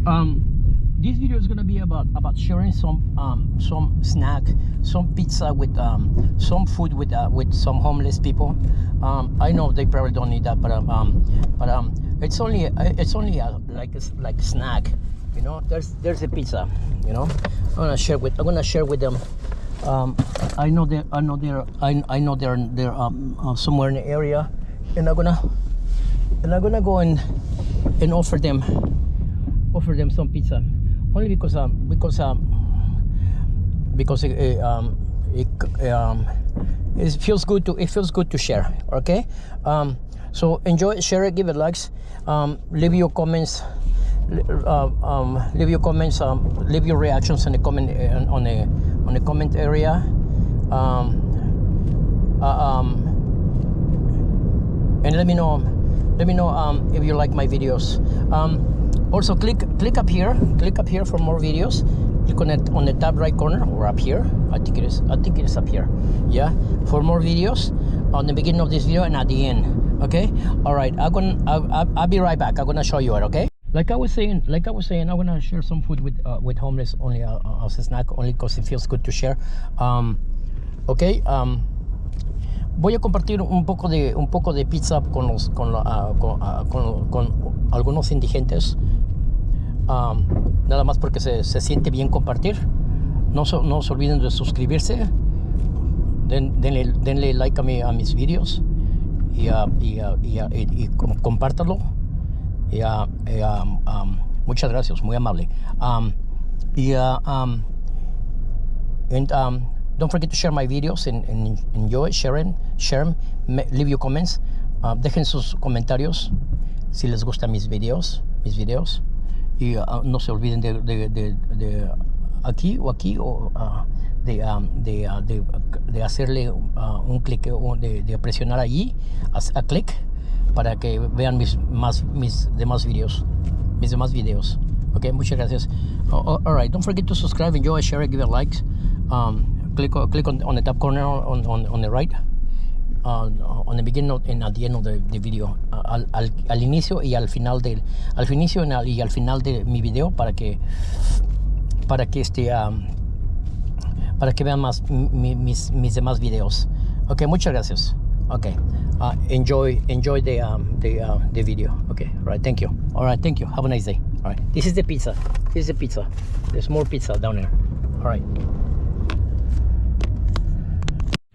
This video is gonna be about sharing some snack, some pizza with some food with some homeless people. I know they probably don't need that, but it's only like a snack, you know. There's a pizza, you know. I'm gonna share with them. I know they're somewhere in the area, and I'm gonna go and offer them some pizza, only because it feels good to share. Okay, so enjoy it, share it, give it likes, leave your comments, leave your reactions in the comment on the comment area, and let me know if you like my videos. Also click up here for more videos. Click on the top right corner, or up here. I think it is up here. Yeah, for more videos on the beginning of this video and at the end. Okay, all right, I'll be right back. I'm gonna show you it. Okay, like I was saying, I'm gonna share some food with homeless, only as a snack, only because it feels good to share. Okay, voy a compartir un poco de pizza con algunos indigentes, nada más porque se siente bien compartir. No se olviden de suscribirse, denle like a mis videos y compártalo. Muchas gracias, muy amable. Don't forget to share my videos and enjoy, share them, leave your comments, dejen sus comentarios si les gustan mis videos, y no se olviden de aquí de hacerle un clic, de presionar allí a clic para que vean mis demás videos. Okay, muchas gracias. All right, don't forget to subscribe, enjoy, share, give it likes. Click on the top corner on the right, on the beginning and at the end of the video, al inicio y al final y al final de mi video, para que vean más mis demás videos. Okay, muchas gracias. Okay, enjoy the video. Okay, all right, thank you. All right, thank you. Have a nice day. All right, this is the pizza. There's more pizza down there. All right.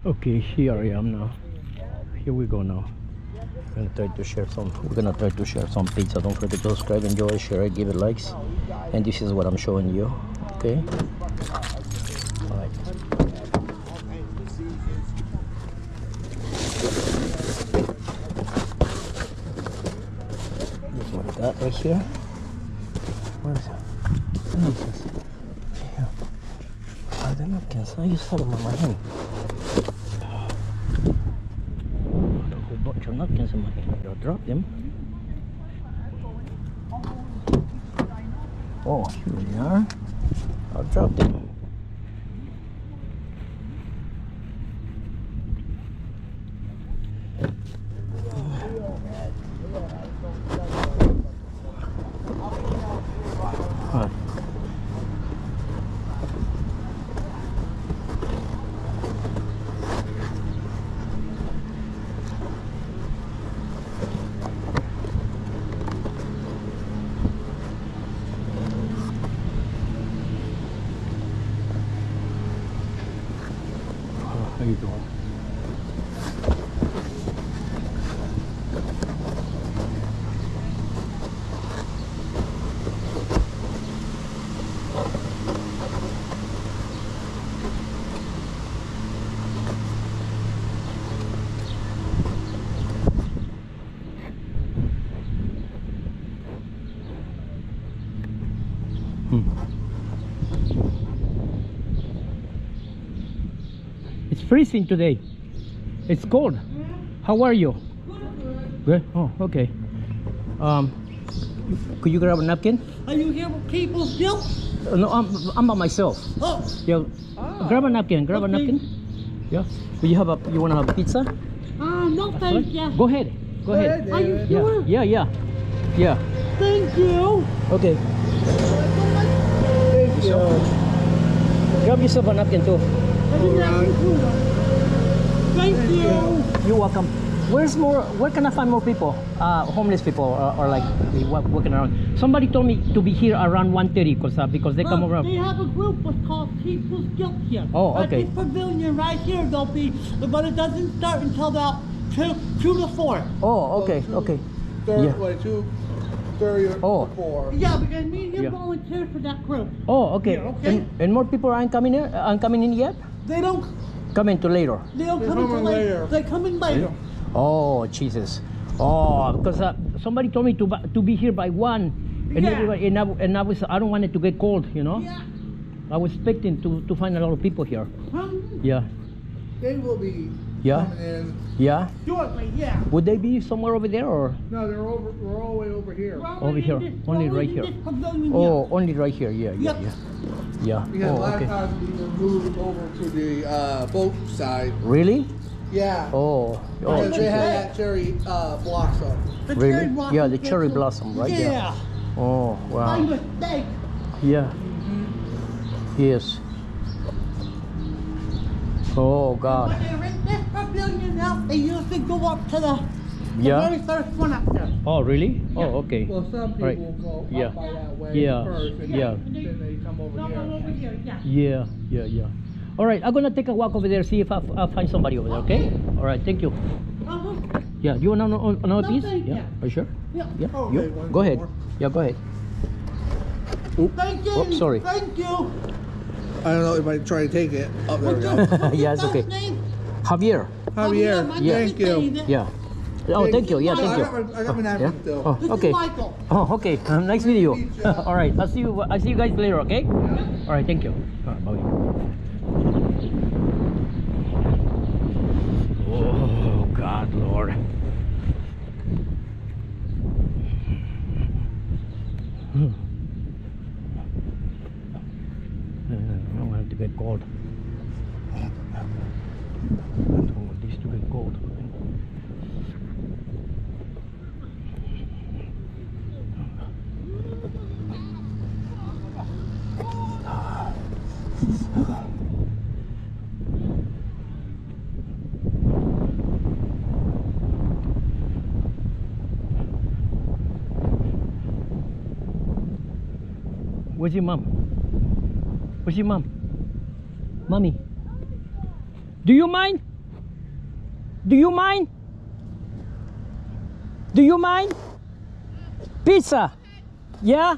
Okay, here I am now. Here we go now. We're gonna try to share some pizza. Don't forget to subscribe, enjoy, share it, give it likes. And this is what I'm showing you. Okay. All right. This is what I got right here. Where is it? I don't know. I just had them on my hand. Bunch of napkins in my hand. I'll drop them. Oh, here they are. I'll drop them. How you doing? It's freezing today. It's cold. How are you? Good. Oh, okay. Could you grab a napkin? Are you here with people still? No, I'm by myself. Oh. Yeah. Grab a napkin. Grab a napkin. Yeah. Do you want to have pizza? No, thank you. Go ahead. Go ahead. Are you sure? Yeah. Thank you. Okay. Thank you. Grab yourself a napkin too. Thank you. You're welcome. Where can I find more people? Homeless people or like walking around. Somebody told me to be here around 1:30 because they come over. They have a group what's called People's Guilt here. Oh, okay. At this pavilion right here, they'll be, but it doesn't start until about 2 to 4. Oh, okay, okay. Yeah. 2:30 Oh. or 4. Yeah, because me and him Yeah. volunteer for that group. Oh, okay. Yeah, okay. And more people aren't coming in yet? They don't Coming to later. come come until in later. later. They come in later. Oh, Jesus. Oh, because somebody told me to be here by 1, and Yeah. everybody, and I don't want it to get cold, you know. Yeah. I was expecting to find a lot of people here. Yeah, They will be Yeah. coming in. yeah. Shortly, yeah. Would they be somewhere over there or? No, we're all the way over here. Over here, only right here. Oh, only right here. Yeah, yeah, Yep. yeah. Because Yeah. Oh, last okay. time we moved over to the boat side. Really? Yeah. Oh, Because they Jesus. had that cherry blossom. The Really? cherry blossom Yeah, the gets cherry them- blossom, right? Yeah. Oh, By wow. mistake. Yeah. Yes. Oh When God. they're in this pavilion now, they usually go up to the Yeah. very first one up there. Oh, really? Oh, okay. Well, some people Right. go Yeah. up by that way Yeah. first, and Yeah. then they come over Come here. over here, yeah. Yeah, yeah, yeah. All right, I'm gonna take a walk over there, see if I'll find somebody over there. Okay? All right, thank you. Uh-huh. Yeah, you want another No, piece? thank Yeah. you. Are you sure? Yeah. Yeah. Okay, You? one Go ahead. more. Yeah, go ahead. Thank you. Oh, sorry. Thank you. I don't know if I try to take it. Oh, there we go. What's Yeah, your it's okay. first name? Javier. Javier, my Yeah. name is thank you. David. Yeah. Oh, thank you. Yeah, Oh, thank you. I got my Yeah. napkin still. Oh, This okay. is Michael. Oh, okay. Nice meeting you. meet you. All right. I'll see you guys later. Okay. All right. Thank you. All right, bye. Oh God, Lord. I don't want it to get cold. I don't want this to get cold. Where's your mom? Where's your mom? Mommy. Do you mind? Do you mind? Do you mind? Pizza. Yeah?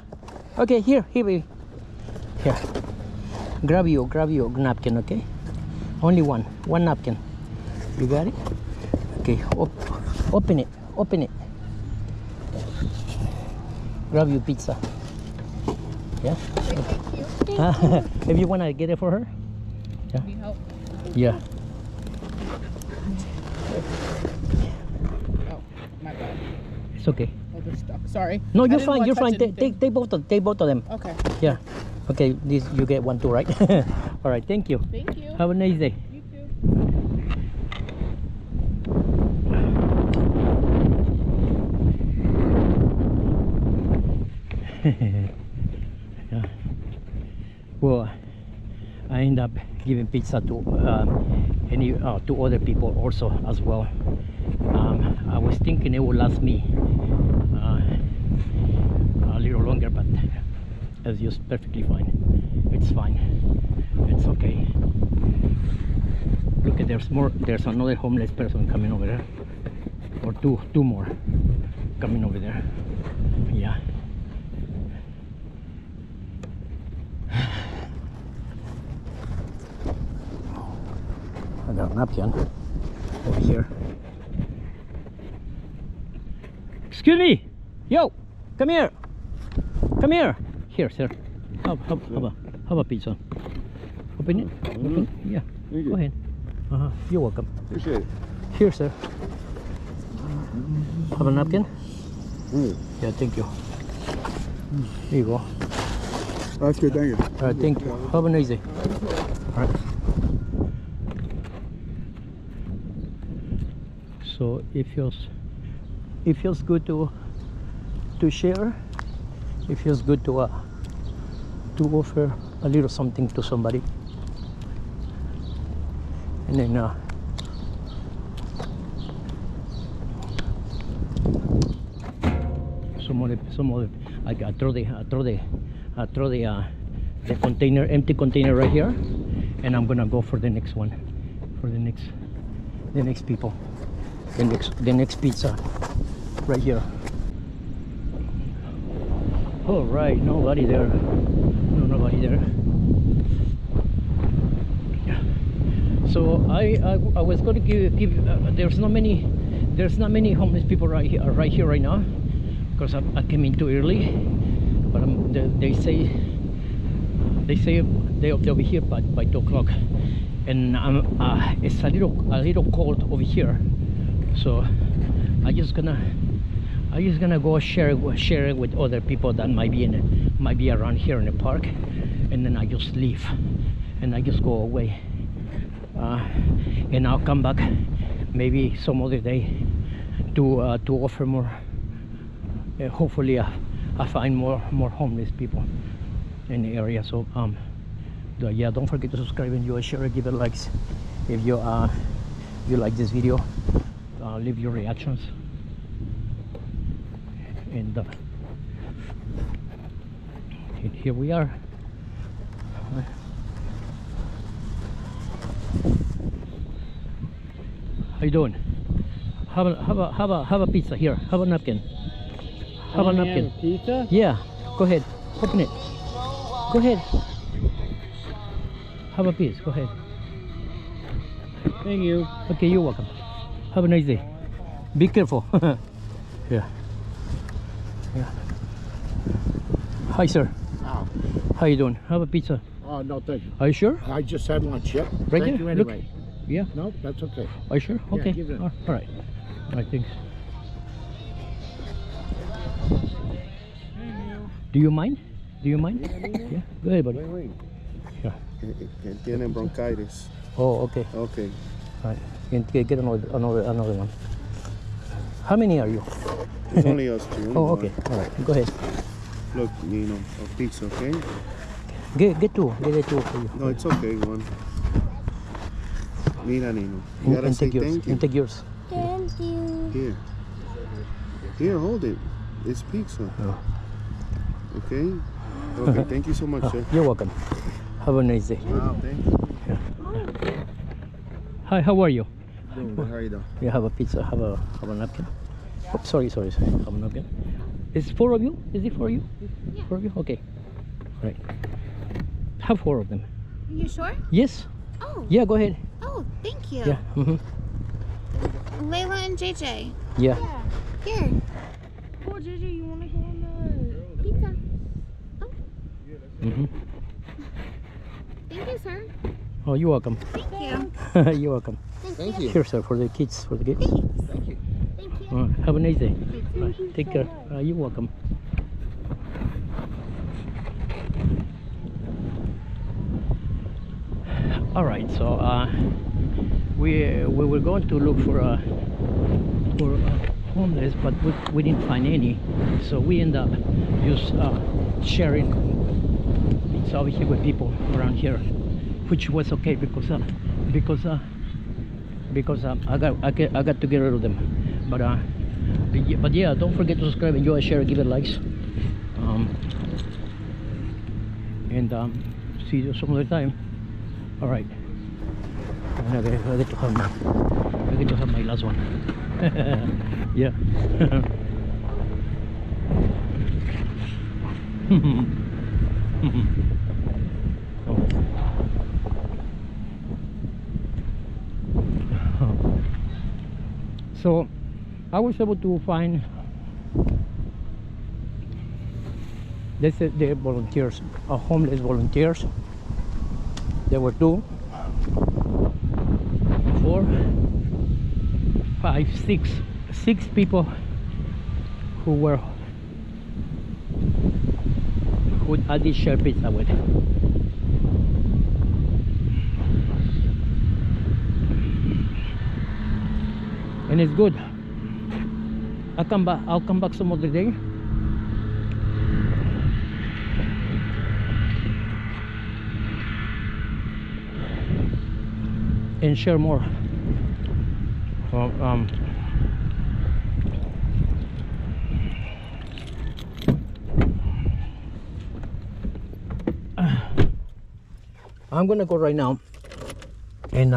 Okay, here, baby. Here. Grab your napkin, okay? Only one napkin. You got it? Okay, open it. Grab your pizza. Yeah? If you wanna get it for her? Yeah. Need help? Yeah. Oh, my bad. It's okay. Oh, they're stuck. Sorry. No, I you're didn't fine. wanna You're touch fine. anything. Take both of them. Okay. Yeah. Okay. This you get one too, right? All right. Thank you. Thank you. Have a nice day. You too. Yeah. Well, I end up giving pizza to to other people also as well. I was thinking it would last me a little longer, but it's just perfectly fine. It's fine. It's okay. Look at there's another homeless person coming over there, or two more coming over there. Yeah. I got a napkin over here. Excuse me! Yo! Come here! Come here! Here, sir. Have a pizza. Open it? Open it? Yeah. Go ahead. You're welcome. Appreciate it. Here, sir. Have a napkin? Yeah, thank you. Here you go. That's good, thank you. All right, thank you. Have a nice day. All right. So it feels good to share It feels good to offer a little something to somebody. And then some other I throw the container, empty container right here, and I'm gonna go for the next one, for the next people, the next pizza right here. All right, nobody there. No, nobody there. So I was going to give there's not many homeless people right here right now, because I came in too early. But they say they'll be here by 2 o'clock, and it's a little cold over here. So I just gonna go share it with other people that might be around here in the park, and then I just leave and I just go away. And I'll come back maybe some other day to offer more. Hopefully I find more homeless people in the area. So yeah, don't forget to subscribe and you share, give it likes if you like this video. Leave your reactions, and here we are. How you doing? Have a pizza here. Have a napkin. Have a napkin. Pizza? Yeah. Go ahead. Open it. Go ahead. Have a piece. Go ahead. Thank you. Okay, you're welcome. Have a nice day. Be careful. Yeah. Yeah. Hi, sir. Wow. How you doing? Have a pizza. Oh, no, thank you. Are you sure? I just had lunch, yep. Right Thank here? you Look. anyway. Yeah. No, that's okay. Are you sure? Yeah, Okay. give it. All right. I think. Do you mind? Do you mind? Yeah. Go ahead, buddy. Wait. Yeah. Que tiene bronchitis. Oh, okay. Okay. All right. Get another one. How many are you? It's only us two. Oh, okay. All right. Go ahead. Look, Nino, a pizza, okay? Get two. Get two for you. No, it's okay, one. Mira, Nino. You gotta And say take yours. thank you. And take yours. Thank you. Here. Here, hold it. It's pizza. Oh. Okay? Okay, thank you so much, sir. You're welcome. Have a nice day. Wow, thank you. Hi, how are you? How are you doing? You have a pizza. Have a napkin. Oh, sorry. Have a napkin. Is 4 of you? Is it for you? Yeah. 4 of you? Okay. All right. Have 4 of them. You sure? Yes. Oh. Yeah. Go ahead. Oh, thank you. Yeah. Layla and JJ. Yeah. Here. Oh, JJ, you want to go on the Pizza. Mm-hmm. Thank you, sir. Oh, you're welcome. Thank you. You're welcome. Thank you. Here, sir, for the kids. Thank you. Thank you. Have a nice day. Right, take care. You're welcome. All right, so we were going to look for homeless, but we didn't find any, so we end up just sharing pizza over here with people around here, which was okay because I got to get rid of them. But yeah, don't forget to subscribe, enjoy, share, give it likes, and see you some other time. All right. I get to have my last one. Yeah. So I was able to find the volunteers, homeless volunteers. There were 2, 4, 5, 6 people who I did share pizza with. And it's good. I'll come back some other day and share more. I'm gonna go right now and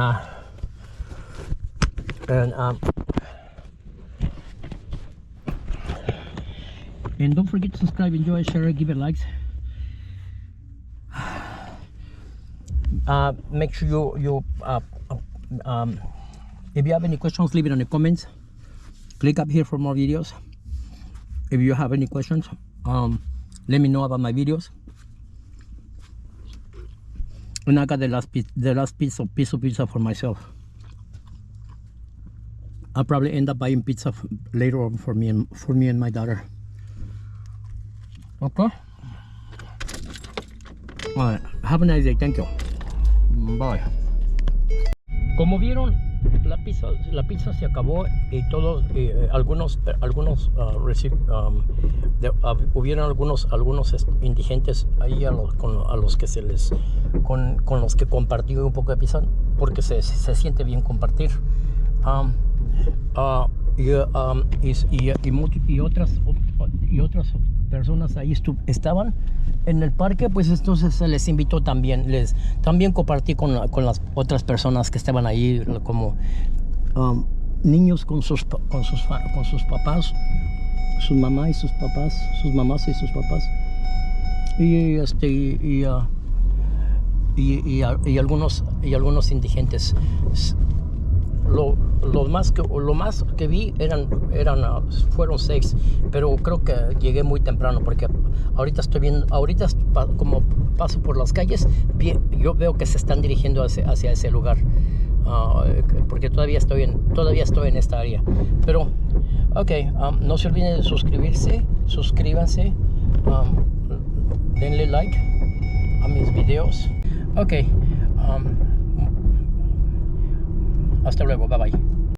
don't forget to subscribe, enjoy, share, give it likes. Make sure you if you have any questions, leave it in the comments. Click up here for more videos. If you have any questions, let me know about my videos. And I got the last piece of pizza for myself. I'll probably end up buying pizza later on for me and my daughter. Okay. All right. Have a nice day. Thank you. Bye. Como vieron, la pizza se acabó y todos, hubieron algunos indigentes ahí con los que con los que compartí un poco de pizza, porque se siente bien compartir. Y otras personas ahí estaban en el parque, pues entonces se les invitó también. También compartí con las otras personas que estaban ahí, como niños con sus papás, sus mamás y sus papás, sus mamás y sus papás, y algunos indigentes. Lo más que vi fueron 6, pero creo que llegué muy temprano, porque ahorita como paso por las calles, yo veo que se están dirigiendo hacia ese lugar, porque todavía estoy en esta área. Pero ok, no se olviden de suscríbanse, denle like a mis videos. Ok, hasta luego, bye bye.